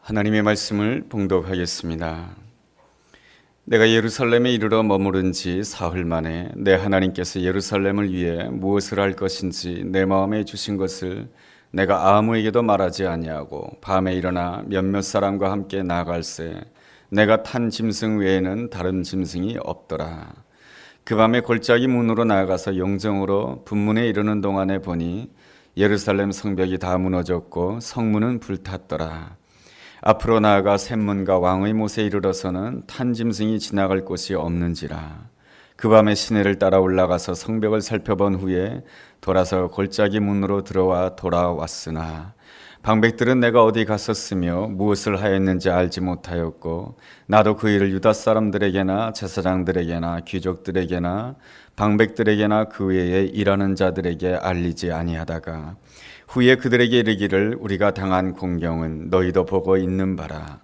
하나님의 말씀을 봉독하겠습니다. 내가 예루살렘에 이르러 머무른 지 사흘 만에 내 하나님께서 예루살렘을 위해 무엇을 할 것인지 내 마음에 주신 것을 내가 아무에게도 말하지 아니하고 밤에 일어나 몇몇 사람과 함께 나아갈새 내가 탄 짐승 외에는 다른 짐승이 없더라. 그 밤에 골짜기 문으로 나아가서 영정으로 분문에 이르는 동안에 보니 예루살렘 성벽이 다 무너졌고 성문은 불탔더라. 앞으로 나아가 샘문과 왕의 못에 이르러서는 탄 짐승이 지나갈 곳이 없는지라. 그 밤에 시내를 따라 올라가서 성벽을 살펴본 후에 돌아서 골짜기 문으로 들어와 돌아왔으나 방백들은 내가 어디 갔었으며 무엇을 하였는지 알지 못하였고 나도 그 일을 유다 사람들에게나 제사장들에게나 귀족들에게나 방백들에게나 그 외에 일하는 자들에게 알리지 아니하다가 후에 그들에게 이르기를 우리가 당한 공경은 너희도 보고 있는 바라.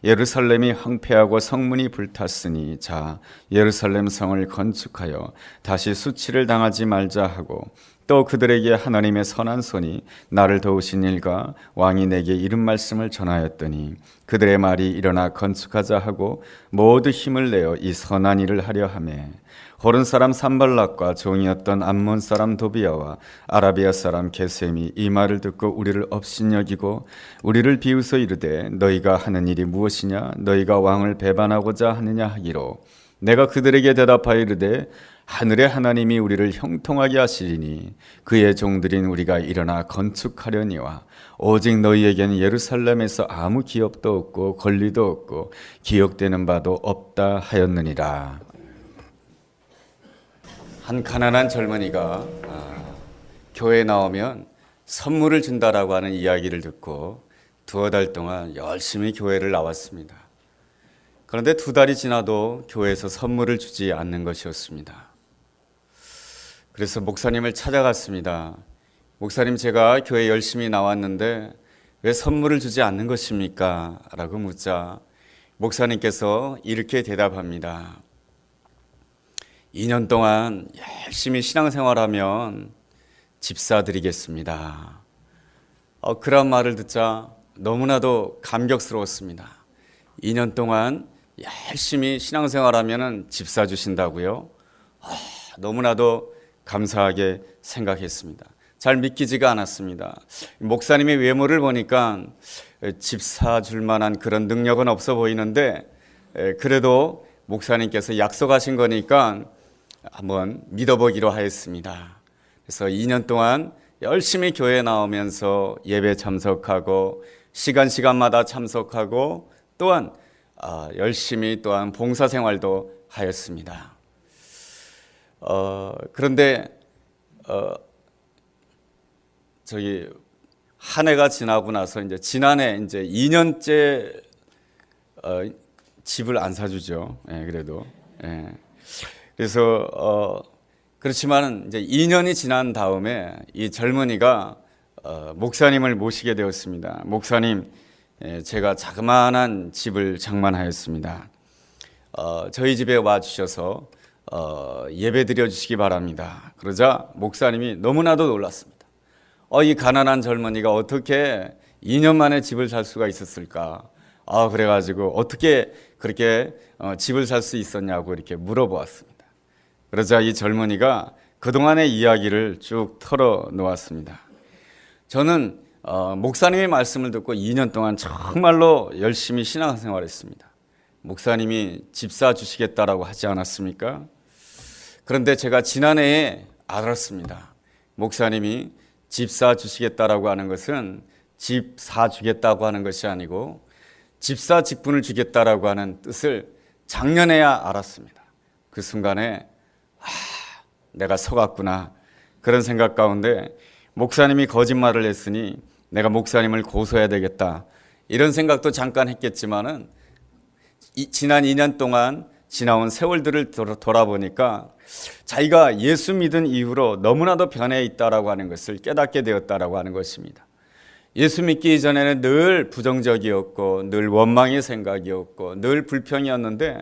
예루살렘이 황폐하고 성문이 불탔으니 자 예루살렘 성을 건축하여 다시 수치를 당하지 말자 하고 또 그들에게 하나님의 선한 손이 나를 도우신 일과 왕이 내게 이른 말씀을 전하였더니 그들의 말이 일어나 건축하자 하고 모두 힘을 내어 이 선한 일을 하려 하매 호른 사람 산발락과 종이었던 암몬 사람 도비아와 아라비아 사람 게셈이 이 말을 듣고 우리를 업신여기고 우리를 비웃어 이르되 너희가 하는 일이 무엇이냐 너희가 왕을 배반하고자 하느냐 하기로 내가 그들에게 대답하여 이르되 하늘의 하나님이 우리를 형통하게 하시리니 그의 종들인 우리가 일어나 건축하려니와 오직 너희에게는 예루살렘에서 아무 기업도 없고 권리도 없고 기억되는 바도 없다 하였느니라. 한 가난한 젊은이가 교회에 나오면 선물을 준다라고 하는 이야기를 듣고 두어 달 동안 열심히 교회를 나왔습니다. 그런데 두 달이 지나도 교회에서 선물을 주지 않는 것이었습니다. 그래서 목사님을 찾아갔습니다. 목사님, 제가 교회 열심히 나왔는데 왜 선물을 주지 않는 것입니까? 라고 묻자 목사님께서 이렇게 대답합니다. 2년 동안 열심히 신앙생활하면 집사 드리겠습니다. 그런 말을 듣자 너무나도 감격스러웠습니다. 2년 동안 열심히 신앙생활하면 집사 주신다고요? 너무나도 감사하게 생각했습니다. 잘 믿기지가 않았습니다. 목사님의 외모를 보니까 집사 줄 만한 그런 능력은 없어 보이는데 그래도 목사님께서 약속하신 거니까 한번 믿어보기로 하였습니다. 그래서 2년 동안 열심히 교회에 나오면서 예배 참석하고 시간마다 참석하고 또한 열심히 또한 봉사생활도 하였습니다. 그런데 저기 한 해가 지나고 나서 이제 지난해 이제 2년째 집을 안 사주죠. 그래도. 그래서 그렇지만 이제 2년이 지난 다음에 이 젊은이가 목사님을 모시게 되었습니다. 목사님, 제가 자그마한 집을 장만하였습니다. 저희 집에 와 주셔서 예배 드려 주시기 바랍니다. 그러자 목사님이 너무나도 놀랐습니다. 이 가난한 젊은이가 어떻게 2년 만에 집을 살 수가 있었을까? 그래가지고 어떻게 그렇게 집을 살 수 있었냐고 이렇게 물어보았습니다. 그러자 이 젊은이가 그동안의 이야기를 쭉 털어놓았습니다. 저는 목사님의 말씀을 듣고 2년 동안 정말로 열심히 신앙생활했습니다. 목사님이 집사 주시겠다라고 하지 않았습니까? 그런데 제가 지난해에 알았습니다. 목사님이 집사 주시겠다라고 하는 것은 집 사주겠다고 하는 것이 아니고 집사 직분을 주겠다라고 하는 뜻을 작년에야 알았습니다. 그 순간에 내가 속았구나 그런 생각 가운데 목사님이 거짓말을 했으니 내가 목사님을 고소해야 되겠다 이런 생각도 잠깐 했겠지만은 지난 2년 동안 지나온 세월들을 돌아보니까 자기가 예수 믿은 이후로 너무나도 변해 있다라고 하는 것을 깨닫게 되었다라고 하는 것입니다. 예수 믿기 이전에는 늘 부정적이었고 늘 원망의 생각이었고 늘 불평이었는데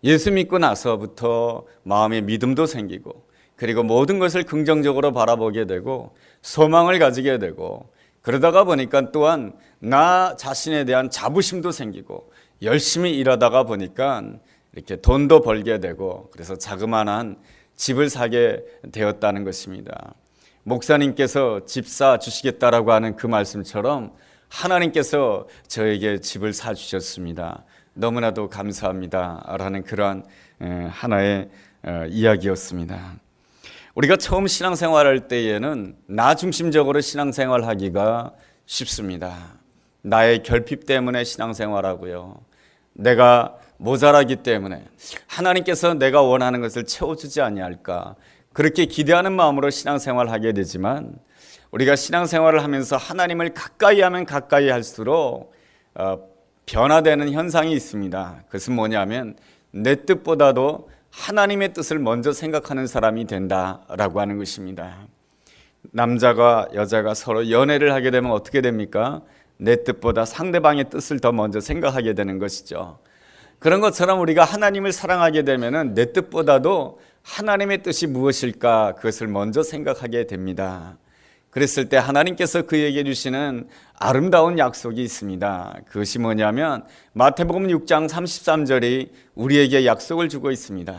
예수 믿고 나서부터 마음에 믿음도 생기고 그리고 모든 것을 긍정적으로 바라보게 되고 소망을 가지게 되고 그러다가 보니까 또한 나 자신에 대한 자부심도 생기고 열심히 일하다가 보니까 이렇게 돈도 벌게 되고 그래서 자그마한 집을 사게 되었다는 것입니다. 목사님께서 집 사 주시겠다라고 하는 그 말씀처럼 하나님께서 저에게 집을 사 주셨습니다. 너무나도 감사합니다 라는 그러한 하나의 이야기였습니다. 우리가 처음 신앙생활할 때에는 나 중심적으로 신앙생활하기가 쉽습니다. 나의 결핍 때문에 신앙생활하고요, 내가 모자라기 때문에 하나님께서 내가 원하는 것을 채워주지 아니할까 그렇게 기대하는 마음으로 신앙생활하게 되지만, 우리가 신앙생활을 하면서 하나님을 가까이 하면 가까이 할수록 변화되는 현상이 있습니다. 그것은 뭐냐면 내 뜻보다도 하나님의 뜻을 먼저 생각하는 사람이 된다라고 하는 것입니다. 남자가 여자가 서로 연애를 하게 되면 어떻게 됩니까? 내 뜻보다 상대방의 뜻을 더 먼저 생각하게 되는 것이죠. 그런 것처럼 우리가 하나님을 사랑하게 되면 내 뜻보다도 하나님의 뜻이 무엇일까 그것을 먼저 생각하게 됩니다. 그랬을 때 하나님께서 그에게 주시는 아름다운 약속이 있습니다. 그것이 뭐냐면 마태복음 6장 33절이 우리에게 약속을 주고 있습니다.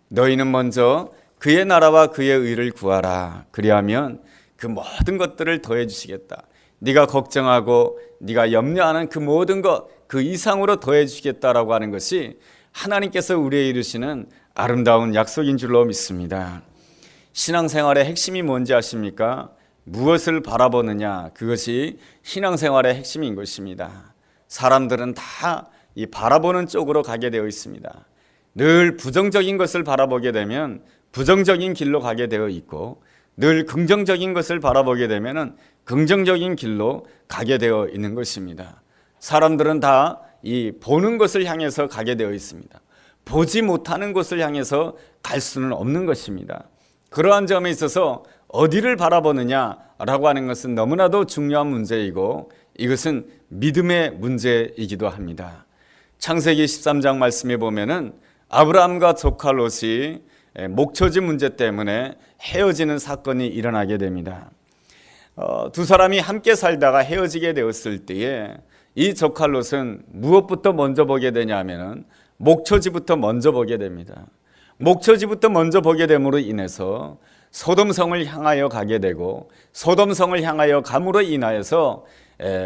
너희는 먼저 그의 나라와 그의 의를 구하라. 그리하면 그 모든 것들을 더해 주시겠다. 네가 걱정하고 네가 염려하는 그 모든 것 그 이상으로 더해 주시겠다라고 하는 것이 하나님께서 우리에게 이루시는 아름다운 약속인 줄로 믿습니다. 신앙생활의 핵심이 뭔지 아십니까? 무엇을 바라보느냐, 그것이 신앙생활의 핵심인 것입니다. 사람들은 다 이 바라보는 쪽으로 가게 되어 있습니다. 늘 부정적인 것을 바라보게 되면 부정적인 길로 가게 되어 있고, 늘 긍정적인 것을 바라보게 되면 긍정적인 길로 가게 되어 있는 것입니다. 사람들은 다 이 보는 것을 향해서 가게 되어 있습니다. 보지 못하는 곳을 향해서 갈 수는 없는 것입니다. 그러한 점에 있어서 어디를 바라보느냐라고 하는 것은 너무나도 중요한 문제이고, 이것은 믿음의 문제이기도 합니다. 창세기 13장 말씀에 보면은 아브라함과 조카 롯이 목초지 문제 때문에 헤어지는 사건이 일어나게 됩니다. 두 사람이 함께 살다가 헤어지게 되었을 때에 이 조카 롯은 무엇부터 먼저 보게 되냐면은 목초지부터 먼저 보게 됩니다. 목초지부터 먼저 보게 됨으로 인해서 소돔성을 향하여 가게 되고, 소돔성을 향하여 감으로 인하여서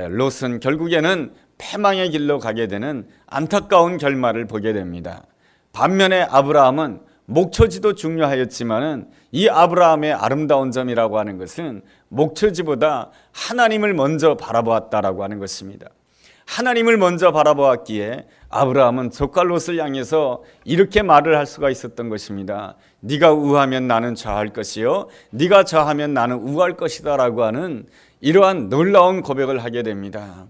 롯은 결국에는 패망의 길로 가게 되는 안타까운 결말을 보게 됩니다. 반면에 아브라함은 목초지도 중요하였지만은 이 아브라함의 아름다운 점이라고 하는 것은 목초지보다 하나님을 먼저 바라보았다라고 하는 것입니다. 하나님을 먼저 바라보았기에 아브라함은 조카 롯을 향해서 이렇게 말을 할 수가 있었던 것입니다. 네가 우하면 나는 좌할 것이요 네가 좌하면 나는 우할 것이다 라고 하는 이러한 놀라운 고백을 하게 됩니다.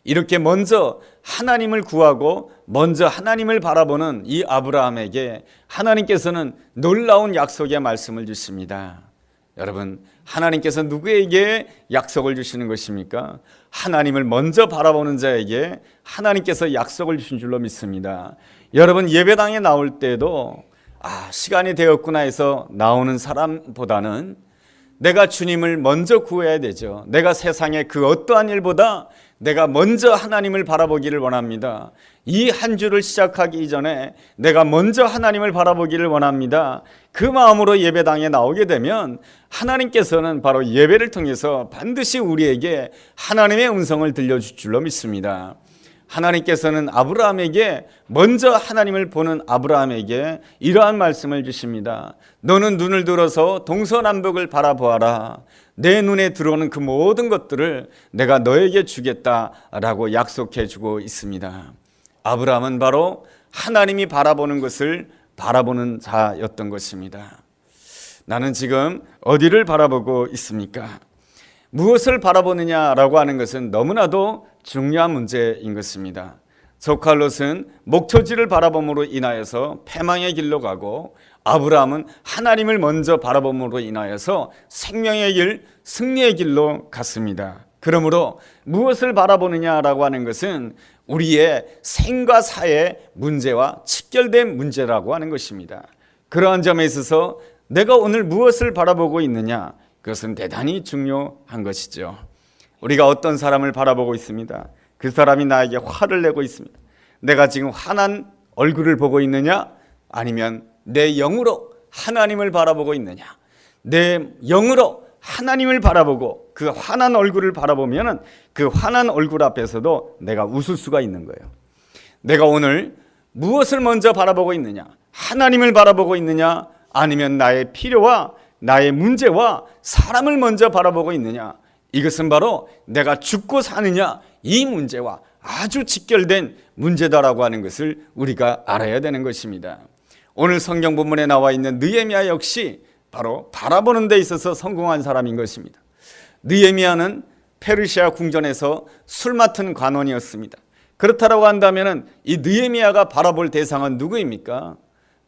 이렇게 먼저 하나님을 구하고 먼저 하나님을 바라보는 이 아브라함에게 하나님께서는 놀라운 약속의 말씀을 주십니다. 여러분, 하나님께서 누구에게 약속을 주시는 것입니까? 하나님을 먼저 바라보는 자에게 하나님께서 약속을 주신 줄로 믿습니다. 여러분, 예배당에 나올 때도 시간이 되었구나 해서 나오는 사람보다는 내가 주님을 먼저 구해야 되죠. 내가 세상의 그 어떠한 일보다 내가 먼저 하나님을 바라보기를 원합니다. 이 한 주를 시작하기 이전에 내가 먼저 하나님을 바라보기를 원합니다. 그 마음으로 예배당에 나오게 되면 하나님께서는 바로 예배를 통해서 반드시 우리에게 하나님의 음성을 들려줄 줄로 믿습니다. 하나님께서는 아브라함에게 먼저 하나님을 보는 아브라함에게 이러한 말씀을 주십니다. 너는 눈을 들어서 동서남북을 바라보아라. 내 눈에 들어오는 그 모든 것들을 내가 너에게 주겠다라고 약속해 주고 있습니다. 아브라함은 바로 하나님이 바라보는 것을 바라보는 자였던 것입니다. 나는 지금 어디를 바라보고 있습니까? 무엇을 바라보느냐라고 하는 것은 너무나도 중요한 문제인 것입니다. 조카 롯은 목초지를 바라봄으로 인하여서 패망의 길로 가고, 아브라함은 하나님을 먼저 바라봄으로 인하여서 생명의 길, 승리의 길로 갔습니다. 그러므로 무엇을 바라보느냐라고 하는 것은 우리의 생과 사의 문제와 직결된 문제라고 하는 것입니다. 그러한 점에 있어서 내가 오늘 무엇을 바라보고 있느냐, 그것은 대단히 중요한 것이죠. 우리가 어떤 사람을 바라보고 있습니다. 그 사람이 나에게 화를 내고 있습니다. 내가 지금 화난 얼굴을 보고 있느냐? 아니면 내 영으로 하나님을 바라보고 있느냐? 내 영으로 하나님을 바라보고 그 화난 얼굴을 바라보면 그 화난 얼굴 앞에서도 내가 웃을 수가 있는 거예요. 내가 오늘 무엇을 먼저 바라보고 있느냐? 하나님을 바라보고 있느냐? 아니면 나의 필요와 나의 문제와 사람을 먼저 바라보고 있느냐? 이것은 바로 내가 죽고 사느냐 이 문제와 아주 직결된 문제다라고 하는 것을 우리가 알아야 되는 것입니다. 오늘 성경 본문에 나와 있는 느헤미야 역시 바로 바라보는 데 있어서 성공한 사람인 것입니다. 느헤미야는 페르시아 궁전에서 술 맡은 관원이었습니다. 그렇다고 한다면 이 느헤미야가 바라볼 대상은 누구입니까?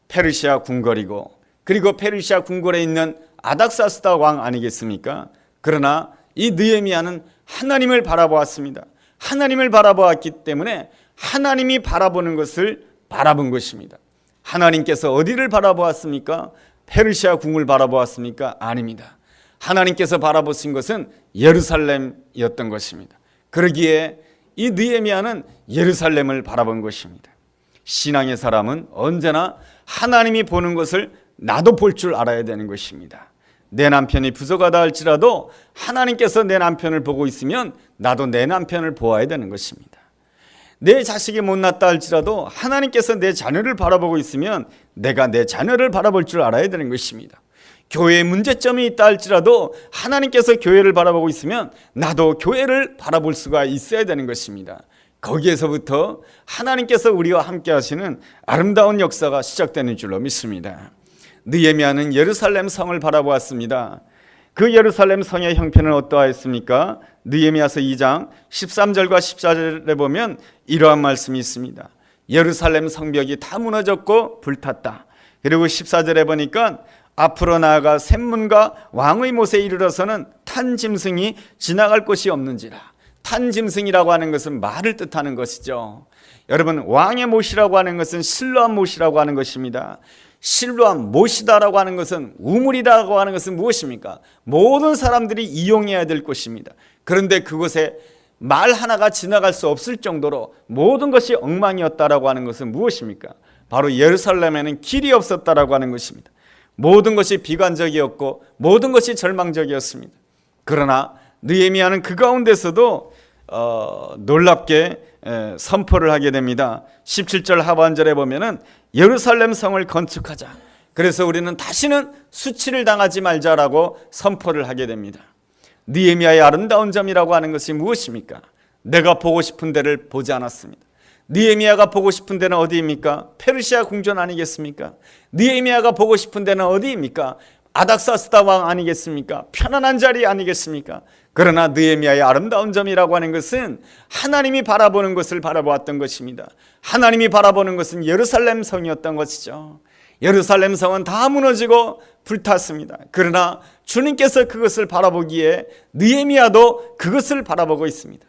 페르시아 궁궐이고, 그리고 페르시아 궁궐에 있는 아닥사스다 왕 아니겠습니까? 그러나 이 느헤미야는 하나님을 바라보았습니다. 하나님을 바라보았기 때문에 하나님이 바라보는 것을 바라본 것입니다. 하나님께서 어디를 바라보았습니까? 페르시아 궁을 바라보았습니까? 아닙니다. 하나님께서 바라보신 것은 예루살렘이었던 것입니다. 그러기에 이 느헤미야는 예루살렘을 바라본 것입니다. 신앙의 사람은 언제나 하나님이 보는 것을 나도 볼 줄 알아야 되는 것입니다. 내 남편이 부족하다 할지라도 하나님께서 내 남편을 보고 있으면 나도 내 남편을 보아야 되는 것입니다. 내 자식이 못났다 할지라도 하나님께서 내 자녀를 바라보고 있으면 내가 내 자녀를 바라볼 줄 알아야 되는 것입니다. 교회에 문제점이 있다 할지라도 하나님께서 교회를 바라보고 있으면 나도 교회를 바라볼 수가 있어야 되는 것입니다. 거기에서부터 하나님께서 우리와 함께 하시는 아름다운 역사가 시작되는 줄로 믿습니다. 느헤미야는 예루살렘 성을 바라보았습니다. 그 예루살렘 성의 형편은 어떠하였습니까? 느헤미야서 2장 13절과 14절에 보면 이러한 말씀이 있습니다. 예루살렘 성벽이 다 무너졌고 불탔다. 그리고 14절에 보니까 앞으로 나아가 샘문과 왕의 못에 이르러서는 탄 짐승이 지나갈 곳이 없는지라. 탄 짐승이라고 하는 것은 말을 뜻하는 것이죠. 여러분, 왕의 못이라고 하는 것은 실로암 못이라고 하는 것입니다. 실로암 못이다라고 하는 것은, 우물이라고 하는 것은 무엇입니까? 모든 사람들이 이용해야 될 곳입니다. 그런데 그곳에 말 하나가 지나갈 수 없을 정도로 모든 것이 엉망이었다라고 하는 것은 무엇입니까? 바로 예루살렘에는 길이 없었다라고 하는 것입니다. 모든 것이 비관적이었고 모든 것이 절망적이었습니다. 그러나 느헤미야는 그 가운데서도 놀랍게 선포를 하게 됩니다. 17절 하반절에 보면은 예루살렘 성을 건축하자. 그래서 우리는 다시는 수치를 당하지 말자라고 선포를 하게 됩니다. 느헤미야의 아름다운 점이라고 하는 것이 무엇입니까? 내가 보고 싶은 데를 보지 않았습니다. 느헤미야가 보고 싶은 데는 어디입니까? 페르시아 궁전 아니겠습니까? 느헤미야가 보고 싶은 데는 어디입니까? 아닥사스다 왕 아니겠습니까? 편안한 자리 아니겠습니까? 그러나 느헤미야의 아름다운 점이라고 하는 것은 하나님이 바라보는 것을 바라보았던 것입니다. 하나님이 바라보는 것은 예루살렘 성이었던 것이죠. 예루살렘 성은 다 무너지고 불탔습니다. 그러나 주님께서 그것을 바라보기에 느헤미야도 그것을 바라보고 있습니다.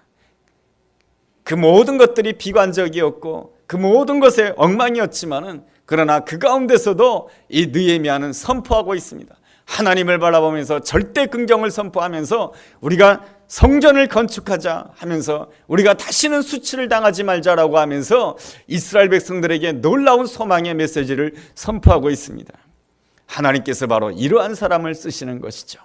그 모든 것들이 비관적이었고 그 모든 것에 엉망이었지만은, 그러나 그 가운데서도 이 느헤미야는 선포하고 있습니다. 하나님을 바라보면서 절대 긍정을 선포하면서 우리가 성전을 건축하자 하면서 우리가 다시는 수치를 당하지 말자라고 하면서 이스라엘 백성들에게 놀라운 소망의 메시지를 선포하고 있습니다. 하나님께서 바로 이러한 사람을 쓰시는 것이죠.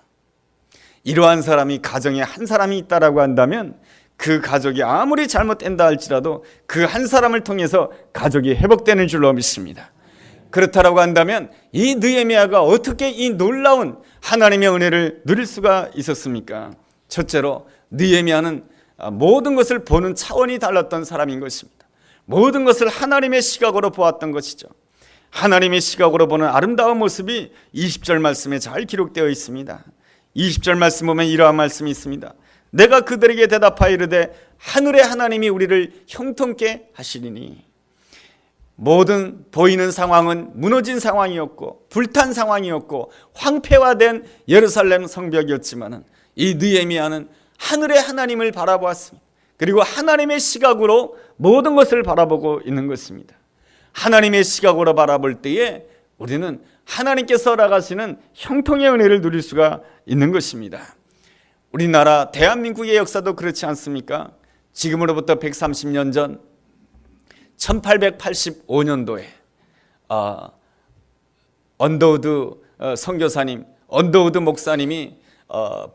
이러한 사람이 가정에 한 사람이 있다라고 한다면 그 가족이 아무리 잘못된다 할지라도 그 한 사람을 통해서 가족이 회복되는 줄로 믿습니다. 그렇다라고 한다면 이 느헤미야가 어떻게 이 놀라운 하나님의 은혜를 누릴 수가 있었습니까? 첫째로 느헤미야는 모든 것을 보는 차원이 달랐던 사람인 것입니다. 모든 것을 하나님의 시각으로 보았던 것이죠. 하나님의 시각으로 보는 아름다운 모습이 20절 말씀에 잘 기록되어 있습니다. 20절 말씀 보면 이러한 말씀이 있습니다. 내가 그들에게 대답하여 이르되 하늘의 하나님이 우리를 형통케 하시리니. 모든 보이는 상황은 무너진 상황이었고 불탄 상황이었고 황폐화된 예루살렘 성벽이었지만 이 느헤미야는 하늘의 하나님을 바라보았습니다. 그리고 하나님의 시각으로 모든 것을 바라보고 있는 것입니다. 하나님의 시각으로 바라볼 때에 우리는 하나님께서 허락하시는 형통의 은혜를 누릴 수가 있는 것입니다. 우리나라 대한민국의 역사도 그렇지 않습니까? 지금으로부터 130년 전 1885년도에 언더우드 선교사님, 언더우드 목사님이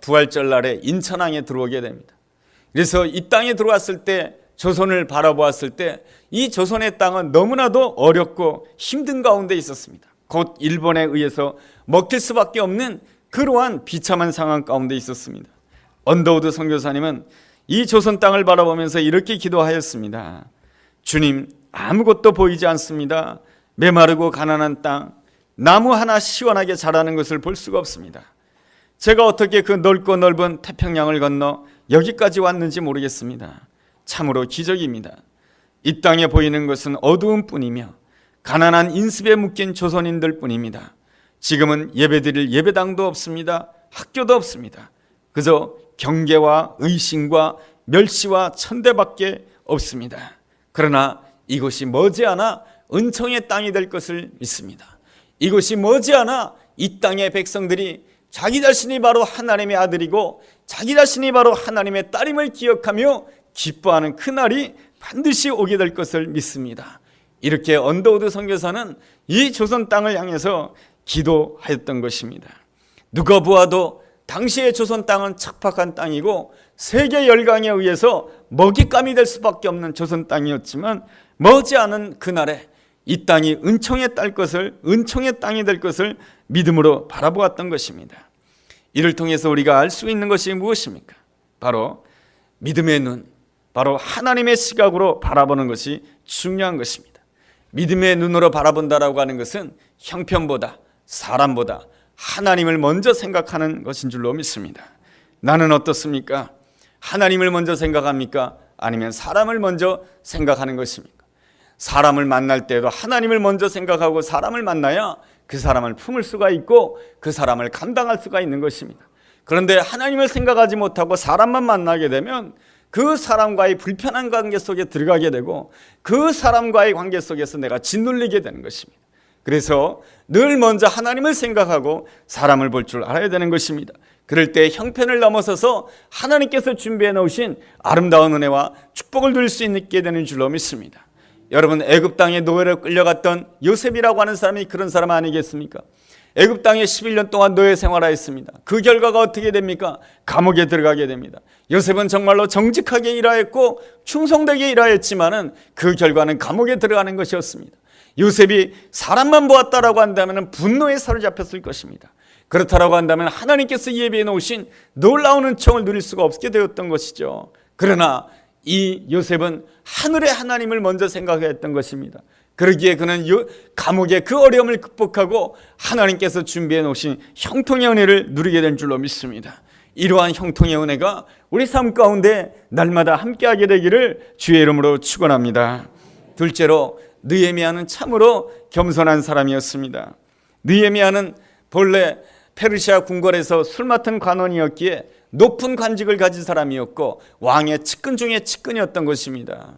부활절 날에 인천항에 들어오게 됩니다. 그래서 이 땅에 들어왔을 때, 조선을 바라보았을 때 이 조선의 땅은 너무나도 어렵고 힘든 가운데 있었습니다. 곧 일본에 의해서 먹힐 수밖에 없는 그러한 비참한 상황 가운데 있었습니다. 언더우드 선교사님은 이 조선 땅을 바라보면서 이렇게 기도하였습니다. 주님, 아무것도 보이지 않습니다. 메마르고 가난한 땅, 나무 하나 시원하게 자라는 것을 볼 수가 없습니다. 제가 어떻게 그 넓고 넓은 태평양을 건너 여기까지 왔는지 모르겠습니다. 참으로 기적입니다. 이 땅에 보이는 것은 어두움 뿐이며 가난한 인습에 묶인 조선인들 뿐입니다. 지금은 예배드릴 예배당도 없습니다. 학교도 없습니다. 그저 경계와 의심과 멸시와 천대밖에 없습니다. 그러나 이곳이 머지않아 은총의 땅이 될 것을 믿습니다. 이곳이 머지않아 이 땅의 백성들이 자기 자신이 바로 하나님의 아들이고 자기 자신이 바로 하나님의 딸임을 기억하며 기뻐하는 그날이 반드시 오게 될 것을 믿습니다. 이렇게 언더우드 선교사는 이 조선 땅을 향해서 기도하였던 것입니다. 누가 보아도 당시의 조선 땅은 척박한 땅이고 세계 열강에 의해서 먹잇감이 될 수밖에 없는 조선 땅이었지만 머지않은 그날에 이 땅이 은총의 땅이 될 것을 믿음으로 바라보았던 것입니다. 이를 통해서 우리가 알 수 있는 것이 무엇입니까? 바로 믿음의 눈, 바로 하나님의 시각으로 바라보는 것이 중요한 것입니다. 믿음의 눈으로 바라본다라고 하는 것은 형편보다, 사람보다 하나님을 먼저 생각하는 것인 줄로 믿습니다. 나는 어떻습니까? 하나님을 먼저 생각합니까? 아니면 사람을 먼저 생각하는 것입니까? 사람을 만날 때도 하나님을 먼저 생각하고 사람을 만나야 그 사람을 품을 수가 있고 그 사람을 감당할 수가 있는 것입니다. 그런데 하나님을 생각하지 못하고 사람만 만나게 되면 그 사람과의 불편한 관계 속에 들어가게 되고 그 사람과의 관계 속에서 내가 짓눌리게 되는 것입니다. 그래서 늘 먼저 하나님을 생각하고 사람을 볼 줄 알아야 되는 것입니다. 그럴 때 형편을 넘어서서 하나님께서 준비해 놓으신 아름다운 은혜와 축복을 누릴 수 있게 되는 줄로 믿습니다. 여러분, 애굽 땅에 노예로 끌려갔던 요셉이라고 하는 사람이 그런 사람 아니겠습니까? 애굽 땅에 11년 동안 노예 생활하였습니다. 그 결과가 어떻게 됩니까? 감옥에 들어가게 됩니다. 요셉은 정말로 정직하게 일하였고 충성되게 일하였지만은 그 결과는 감옥에 들어가는 것이었습니다. 요셉이 사람만 보았다라고 한다면 분노에 사로잡혔을 것입니다. 그렇다라고 한다면 하나님께서 예비해 놓으신 놀라운 은총을 누릴 수가 없게 되었던 것이죠. 그러나 이 요셉은 하늘의 하나님을 먼저 생각했던 것입니다. 그러기에 그는 감옥의 그 어려움을 극복하고 하나님께서 준비해 놓으신 형통의 은혜를 누리게 된 줄로 믿습니다. 이러한 형통의 은혜가 우리 삶 가운데 날마다 함께하게 되기를 주의 이름으로 축원합니다. 둘째로, 느헤미야는 참으로 겸손한 사람이었습니다. 느헤미야는 본래 페르시아 궁궐에서 술 맡은 관원이었기에 높은 관직을 가진 사람이었고 왕의 측근 중에 측근이었던 것입니다.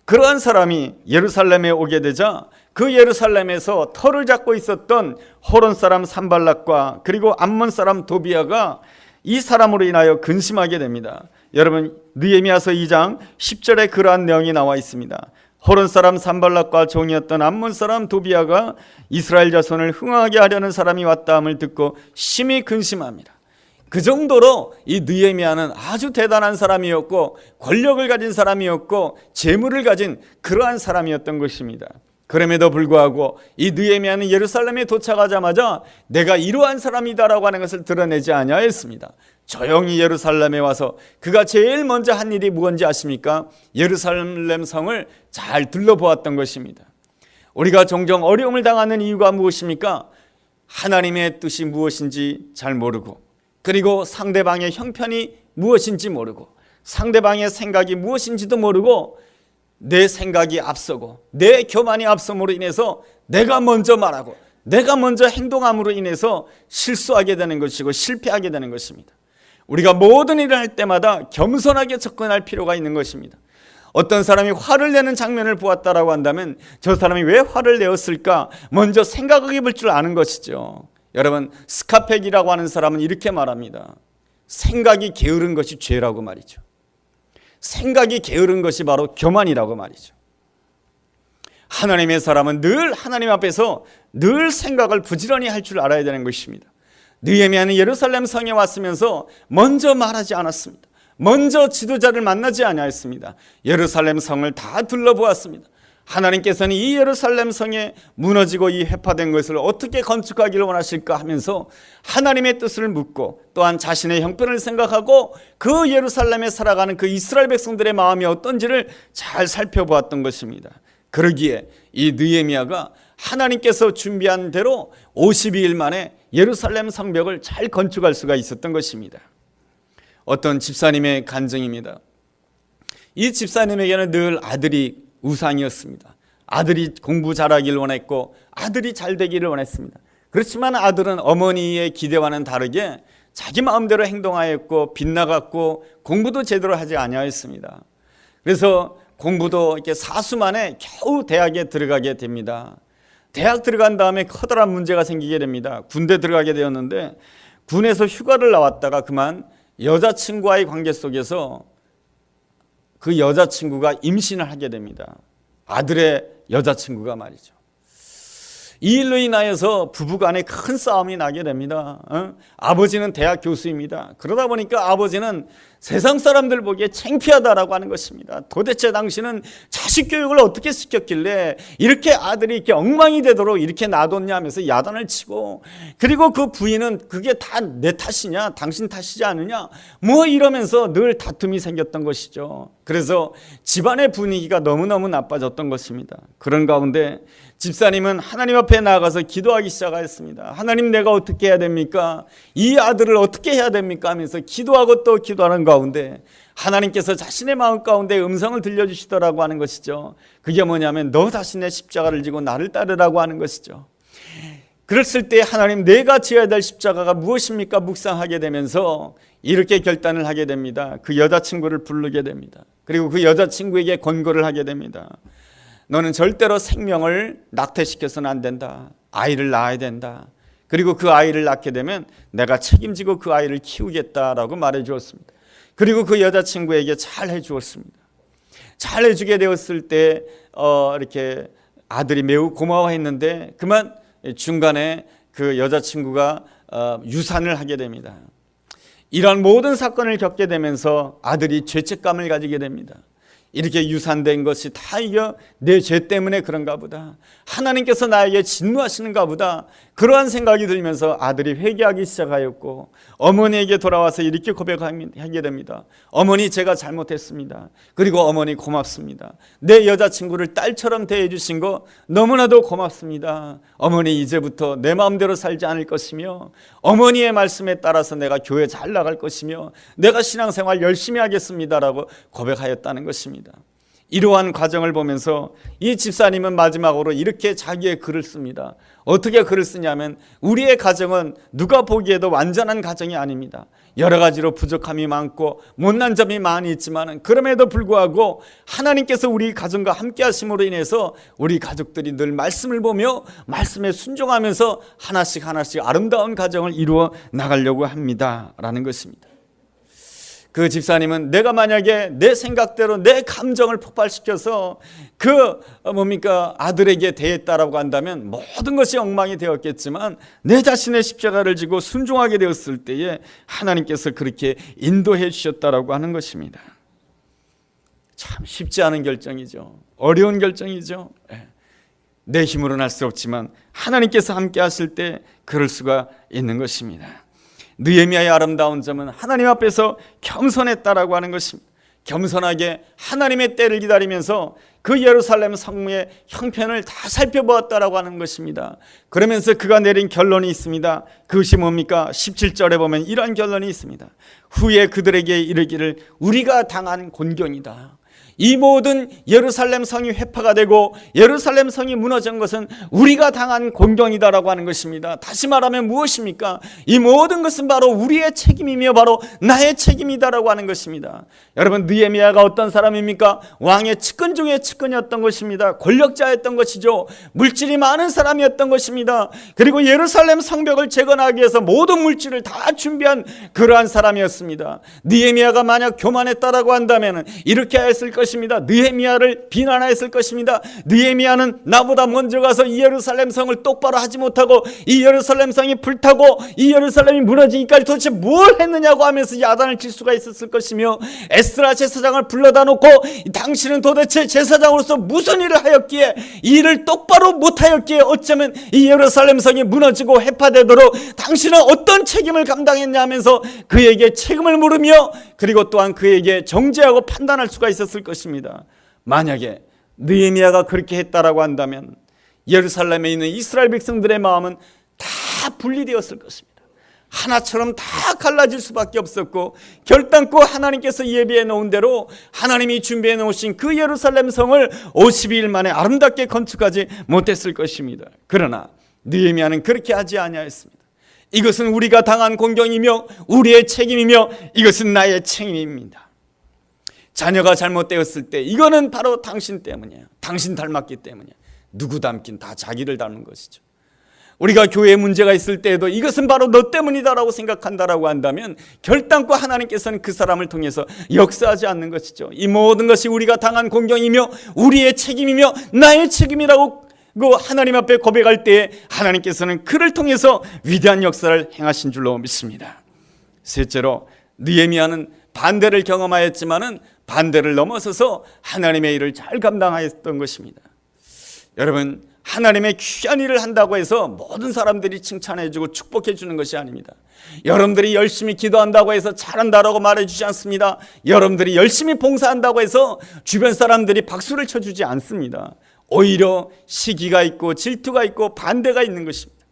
그러한 사람이 예루살렘에 오게 되자 그 예루살렘에서 터를 잡고 있었던 호론 사람 산발락과 그리고 암몬 사람 도비아가 이 사람으로 인하여 근심하게 됩니다. 여러분, 느헤미야서 2장 10절에 그러한 내용이 나와 있습니다. 호론 사람 산발락과 종이었던 암몬 사람 도비아가 이스라엘 자손을 흥하게 하려는 사람이 왔다함을 듣고 심히 근심합니다. 그 정도로 이 느헤미야는 아주 대단한 사람이었고 권력을 가진 사람이었고 재물을 가진 그러한 사람이었던 것입니다. 그럼에도 불구하고 이 느헤미야는 예루살렘에 도착하자마자 내가 이러한 사람이다라고 하는 것을 드러내지 아니하였습니다. 조용히 예루살렘에 와서 그가 제일 먼저 한 일이 무엇인지 아십니까? 예루살렘 성을 잘 둘러보았던 것입니다. 우리가 종종 어려움을 당하는 이유가 무엇입니까? 하나님의 뜻이 무엇인지 잘 모르고, 그리고 상대방의 형편이 무엇인지 모르고, 상대방의 생각이 무엇인지도 모르고, 내 생각이 앞서고 내 교만이 앞섬으로 인해서 내가 먼저 말하고 내가 먼저 행동함으로 인해서 실수하게 되는 것이고 실패하게 되는 것입니다. 우리가 모든 일을 할 때마다 겸손하게 접근할 필요가 있는 것입니다. 어떤 사람이 화를 내는 장면을 보았다라고 한다면 저 사람이 왜 화를 내었을까 먼저 생각해 볼 줄 아는 것이죠. 여러분, 스카펙이라고 하는 사람은 이렇게 말합니다. 생각이 게으른 것이 죄라고 말이죠. 생각이 게으른 것이 바로 교만이라고 말이죠. 하나님의 사람은 늘 하나님 앞에서 늘 생각을 부지런히 할 줄 알아야 되는 것입니다. 느헤미야는 예루살렘 성에 왔으면서 먼저 말하지 않았습니다. 먼저 지도자를 만나지 아니하였습니다. 예루살렘 성을 다 둘러보았습니다. 하나님께서는 이 예루살렘 성에 무너지고 이 회파된 것을 어떻게 건축하기를 원하실까 하면서 하나님의 뜻을 묻고 또한 자신의 형편을 생각하고 그 예루살렘에 살아가는 그 이스라엘 백성들의 마음이 어떤지를 잘 살펴보았던 것입니다. 그러기에 이 느헤미야가 하나님께서 준비한 대로 52일 만에 예루살렘 성벽을 잘 건축할 수가 있었던 것입니다. 어떤 집사님의 간증입니다. 이 집사님에게는 늘 아들이 우상이었습니다. 아들이 공부 잘하기를 원했고 아들이 잘 되기를 원했습니다. 그렇지만 아들은 어머니의 기대와는 다르게 자기 마음대로 행동하였고 빗나갔고 공부도 제대로 하지 아니하였습니다. 그래서 공부도 이렇게 사수만에 겨우 대학에 들어가게 됩니다. 대학 들어간 다음에 커다란 문제가 생기게 됩니다. 군대 들어가게 되었는데 군에서 휴가를 나왔다가 그만 여자친구와의 관계 속에서 그 여자친구가 임신을 하게 됩니다. 아들의 여자친구가 말이죠. 이 일로 인하여서 부부간에 큰 싸움이 나게 됩니다. 아버지는 대학 교수입니다. 그러다 보니까 아버지는 세상 사람들 보기에 창피하다라고 하는 것입니다. 도대체 당신은 자식 교육을 어떻게 시켰길래 이렇게 아들이 이렇게 엉망이 되도록 이렇게 놔뒀냐 하면서 야단을 치고, 그리고 그 부인은 그게 다 내 탓이냐 당신 탓이지 않느냐 뭐 이러면서 늘 다툼이 생겼던 것이죠. 그래서 집안의 분위기가 너무너무 나빠졌던 것입니다. 그런 가운데 집사님은 하나님 앞에 나아가서 기도하기 시작하였습니다. 하나님, 내가 어떻게 해야 됩니까? 이 아들을 어떻게 해야 됩니까? 하면서 기도하고 또 기도하는 가운데 하나님께서 자신의 마음 가운데 음성을 들려주시더라고 하는 것이죠. 그게 뭐냐면 너 자신의 십자가를 지고 나를 따르라고 하는 것이죠. 그랬을 때 하나님, 내가 지어야 될 십자가가 무엇입니까? 묵상하게 되면서 이렇게 결단을 하게 됩니다. 그 여자친구를 부르게 됩니다. 그리고 그 여자친구에게 권고를 하게 됩니다. 너는 절대로 생명을 낙태시켜서는 안 된다. 아이를 낳아야 된다. 그리고 그 아이를 낳게 되면 내가 책임지고 그 아이를 키우겠다라고 말해 주었습니다. 그리고 그 여자친구에게 잘 해 주었습니다. 잘 해주게 되었을 때 이렇게 아들이 매우 고마워했는데 그만 중간에 그 여자친구가 유산을 하게 됩니다. 이런 모든 사건을 겪게 되면서 아들이 죄책감을 가지게 됩니다. 이렇게 유산된 것이 다 이거 내 죄 때문에 그런가 보다. 하나님께서 나에게 진노하시는가 보다. 그러한 생각이 들면서 아들이 회개하기 시작하였고 어머니에게 돌아와서 이렇게 고백하게 됩니다. 어머니, 제가 잘못했습니다. 그리고 어머니 고맙습니다. 내 여자친구를 딸처럼 대해주신 거 너무나도 고맙습니다. 어머니, 이제부터 내 마음대로 살지 않을 것이며 어머니의 말씀에 따라서 내가 교회 잘 나갈 것이며 내가 신앙생활 열심히 하겠습니다라고 고백하였다는 것입니다. 이러한 과정을 보면서 이 집사님은 마지막으로 이렇게 자기의 글을 씁니다. 어떻게 글을 쓰냐면 우리의 가정은 누가 보기에도 완전한 가정이 아닙니다. 여러 가지로 부족함이 많고 못난 점이 많이 있지만 그럼에도 불구하고 하나님께서 우리 가정과 함께 하심으로 인해서 우리 가족들이 늘 말씀을 보며 말씀에 순종하면서 하나씩 아름다운 가정을 이루어 나가려고 합니다 라는 것입니다. 그 집사님은 내가 만약에 내 생각대로 내 감정을 폭발시켜서 아들에게 대했다라고 한다면 모든 것이 엉망이 되었겠지만 내 자신의 십자가를 지고 순종하게 되었을 때에 하나님께서 그렇게 인도해 주셨다라고 하는 것입니다. 참 쉽지 않은 결정이죠. 어려운 결정이죠. 내 힘으로는 할 수 없지만 하나님께서 함께 하실 때 그럴 수가 있는 것입니다. 느헤미야의 아름다운 점은 하나님 앞에서 겸손했다라고 하는 것입니다. 겸손하게 하나님의 때를 기다리면서 그 예루살렘 성문의 형편을 다 살펴보았다라고 하는 것입니다. 그러면서 그가 내린 결론이 있습니다. 그것이 뭡니까? 17절에 보면 이러한 결론이 있습니다. 후에 그들에게 이르기를 우리가 당한 곤경이다. 이 모든 예루살렘 성이 회파가 되고 예루살렘 성이 무너진 것은 우리가 당한 공경이다라고 하는 것입니다. 다시 말하면 무엇입니까? 이 모든 것은 바로 우리의 책임이며 바로 나의 책임이다라고 하는 것입니다. 여러분, 느헤미야가 어떤 사람입니까? 왕의 측근 중에 측근이었던 것입니다. 권력자였던 것이죠. 물질이 많은 사람이었던 것입니다. 그리고 예루살렘 성벽을 재건하기 위해서 모든 물질을 다 준비한 그러한 사람이었습니다. 느헤미야가 만약 교만했다라고 한다면 이렇게 했을 것입니다. 느헤미야를 비난했을 것입니다. 느헤미야는 나보다 먼저 가서 이 예루살렘 성을 똑바로 하지 못하고 이 예루살렘 성이 불타고 이 예루살렘이 무너지기까지 도대체 뭘 했느냐고 하면서 야단을 칠 수가 있었을 것이며, 에스라 제사장을 불러다 놓고 당신은 도대체 제사장으로서 무슨 일을 하였기에, 이 일을 똑바로 못하였기에 어쩌면 이 예루살렘 성이 무너지고 해파되도록 당신은 어떤 책임을 감당했냐 하면서 그에게 책임을 물으며, 그리고 또한 그에게 정죄하고 판단할 수가 있었을 것입니다. 만약에 느헤미야가 그렇게 했다라고 한다면 예루살렘에 있는 이스라엘 백성들의 마음은 다 분리되었을 것입니다. 하나처럼 다 갈라질 수밖에 없었고, 결단코 하나님께서 예비해 놓은 대로 하나님이 준비해 놓으신 그 예루살렘 성을 52일 만에 아름답게 건축하지 못했을 것입니다. 그러나 느헤미야는 그렇게 하지 아니하였습니다. 이것은 우리가 당한 공경이며 우리의 책임이며 이것은 나의 책임입니다. 자녀가 잘못되었을 때 이거는 바로 당신 때문이에요. 당신 닮았기 때문이에요. 누구 닮긴 다 자기를 닮은 것이죠. 우리가 교회에 문제가 있을 때에도 이것은 바로 너 때문이다라고 생각한다라고 한다면 결단코 하나님께서는 그 사람을 통해서 역사하지 않는 것이죠. 이 모든 것이 우리가 당한 공경이며 우리의 책임이며 나의 책임이라고 하나님 앞에 고백할 때에 하나님께서는 그를 통해서 위대한 역사를 행하신 줄로 믿습니다. 셋째로, 느헤미야는 반대를 경험하였지만은 반대를 넘어서서 하나님의 일을 잘 감당하였던 것입니다. 여러분, 하나님의 귀한 일을 한다고 해서 모든 사람들이 칭찬해주고 축복해주는 것이 아닙니다. 여러분들이 열심히 기도한다고 해서 잘한다라고 말해주지 않습니다. 여러분들이 열심히 봉사한다고 해서 주변 사람들이 박수를 쳐주지 않습니다. 오히려 시기가 있고 질투가 있고 반대가 있는 것입니다.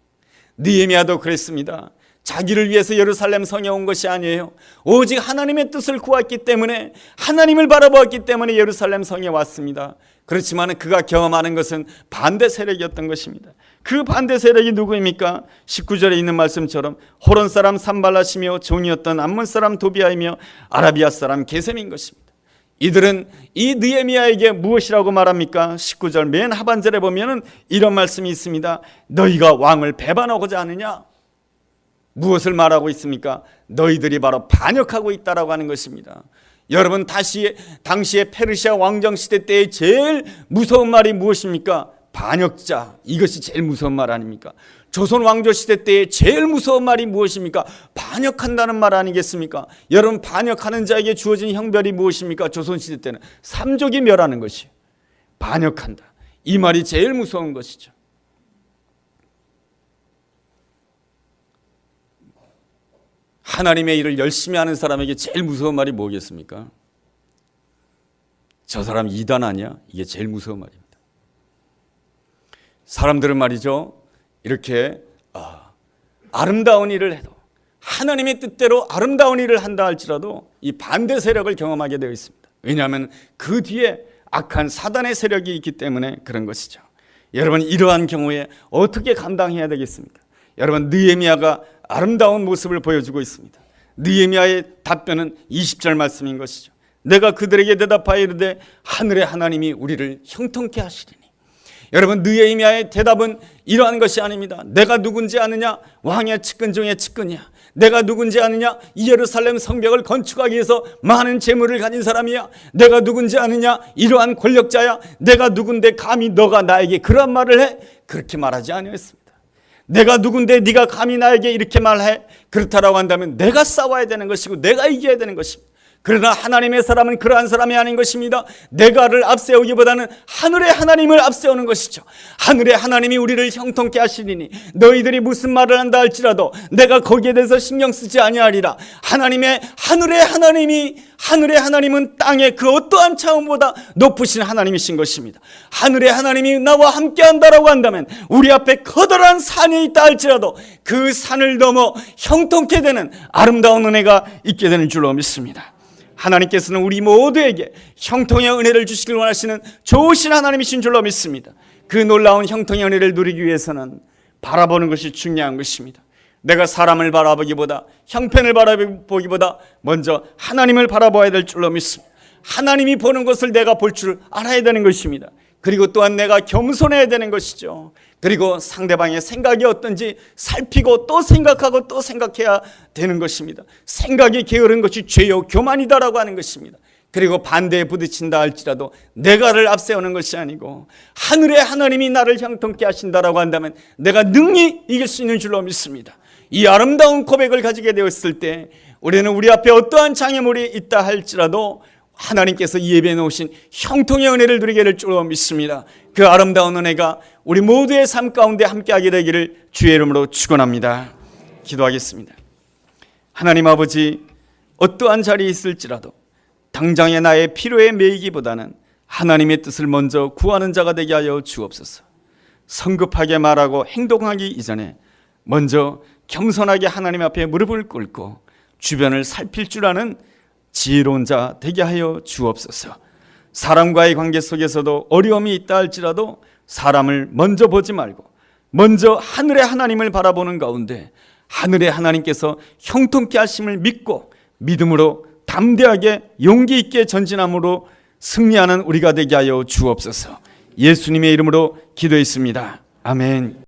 느헤미야도 그랬습니다. 자기를 위해서 예루살렘 성에 온 것이 아니에요. 오직 하나님의 뜻을 구했기 때문에, 하나님을 바라보았기 때문에 예루살렘 성에 왔습니다. 그렇지만 그가 경험하는 것은 반대 세력이었던 것입니다. 그 반대 세력이 누구입니까? 19절에 있는 말씀처럼 호론 사람 산발랏이며 종이었던 암몬 사람 도비아이며 아라비아 사람 게셈인 것입니다. 이들은 이 느헤미야에게 무엇이라고 말합니까? 19절 맨 하반절에 보면은 이런 말씀이 있습니다. 너희가 왕을 배반하고자 하느냐? 무엇을 말하고 있습니까? 너희들이 바로 반역하고 있다라고 하는 것입니다. 여러분, 당시에 페르시아 왕정 시대 때의 제일 무서운 말이 무엇입니까? 반역자. 이것이 제일 무서운 말 아닙니까? 조선 왕조 시대 때의 제일 무서운 말이 무엇입니까? 반역한다는 말 아니겠습니까? 여러분, 반역하는 자에게 주어진 형벌이 무엇입니까? 조선 시대 때는 삼족이 멸하는 것이에요. 반역한다. 이 말이 제일 무서운 것이죠. 하나님의 일을 열심히 하는 사람에게 제일 무서운 말이 뭐겠습니까? 저 사람 이단 아니야? 이게 제일 무서운 말입니다. 사람들은 말이죠, 이렇게 아름다운 일을 해도, 하나님의 뜻대로 아름다운 일을 한다 할지라도 이 반대 세력을 경험하게 되어 있습니다. 왜냐하면 그 뒤에 악한 사단의 세력이 있기 때문에 그런 것이죠. 여러분, 이러한 경우에 어떻게 감당해야 되겠습니까? 여러분, 느헤미야가 아름다운 모습을 보여주고 있습니다. 느헤미야의 답변은 20절 말씀인 것이죠. 내가 그들에게 대답하여 이르되 하늘의 하나님이 우리를 형통케 하시리니. 여러분, 느헤미야의 대답은 이러한 것이 아닙니다. 내가 누군지 아느냐? 왕의 측근 중에 측근이야. 내가 누군지 아느냐? 이 예루살렘 성벽을 건축하기 위해서 많은 재물을 가진 사람이야. 내가 누군지 아느냐? 이러한 권력자야. 내가 누군데 감히 너가 나에게 그런 말을 해? 그렇게 말하지 아니했습니다. 내가 누군데 네가 감히 나에게 이렇게 말해? 그렇다라고 한다면 내가 싸워야 되는 것이고 내가 이겨야 되는 것입니다. 그러나 하나님의 사람은 그러한 사람이 아닌 것입니다. 내가를 앞세우기보다는 하늘의 하나님을 앞세우는 것이죠. 하늘의 하나님이 우리를 형통케 하시리니 너희들이 무슨 말을 한다 할지라도 내가 거기에 대해서 신경 쓰지 아니하리라. 하늘의 하나님은 땅의 그 어떠한 차원보다 높으신 하나님이신 것입니다. 하늘의 하나님이 나와 함께 한다라고 한다면 우리 앞에 커다란 산이 있다 할지라도 그 산을 넘어 형통케 되는 아름다운 은혜가 있게 되는 줄로 믿습니다. 하나님께서는 우리 모두에게 형통의 은혜를 주시길 원하시는 좋으신 하나님이신 줄로 믿습니다. 그 놀라운 형통의 은혜를 누리기 위해서는 바라보는 것이 중요한 것입니다. 내가 사람을 바라보기보다, 형편을 바라보기보다 먼저 하나님을 바라봐야 될 줄로 믿습니다. 하나님이 보는 것을 내가 볼 줄 알아야 되는 것입니다. 그리고 또한 내가 겸손해야 되는 것이죠. 그리고 상대방의 생각이 어떤지 살피고 또 생각하고 또 생각해야 되는 것입니다. 생각이 게으른 것이 죄요 교만이다라고 하는 것입니다. 그리고 반대에 부딪힌다 할지라도 내가를 앞세우는 것이 아니고 하늘의 하나님이 나를 형통케 하신다라고 한다면 내가 능히 이길 수 있는 줄로 믿습니다. 이 아름다운 고백을 가지게 되었을 때 우리는 우리 앞에 어떠한 장애물이 있다 할지라도 하나님께서 예배해 놓으신 형통의 은혜를 누리게 될 줄로 믿습니다. 그 아름다운 은혜가 우리 모두의 삶 가운데 함께하게 되기를 주의 이름으로 축원합니다. 기도하겠습니다. 하나님 아버지, 어떠한 자리에 있을지라도 당장의 나의 필요에 매이기보다는 하나님의 뜻을 먼저 구하는 자가 되게 하여 주옵소서. 성급하게 말하고 행동하기 이전에 먼저 겸손하게 하나님 앞에 무릎을 꿇고 주변을 살필 줄 아는 지혜로운 자 되게 하여 주옵소서. 사람과의 관계 속에서도 어려움이 있다 할지라도 사람을 먼저 보지 말고 먼저 하늘의 하나님을 바라보는 가운데 하늘의 하나님께서 형통케 하심을 믿고 믿음으로 담대하게 용기 있게 전진함으로 승리하는 우리가 되게 하여 주옵소서. 예수님의 이름으로 기도했습니다. 아멘.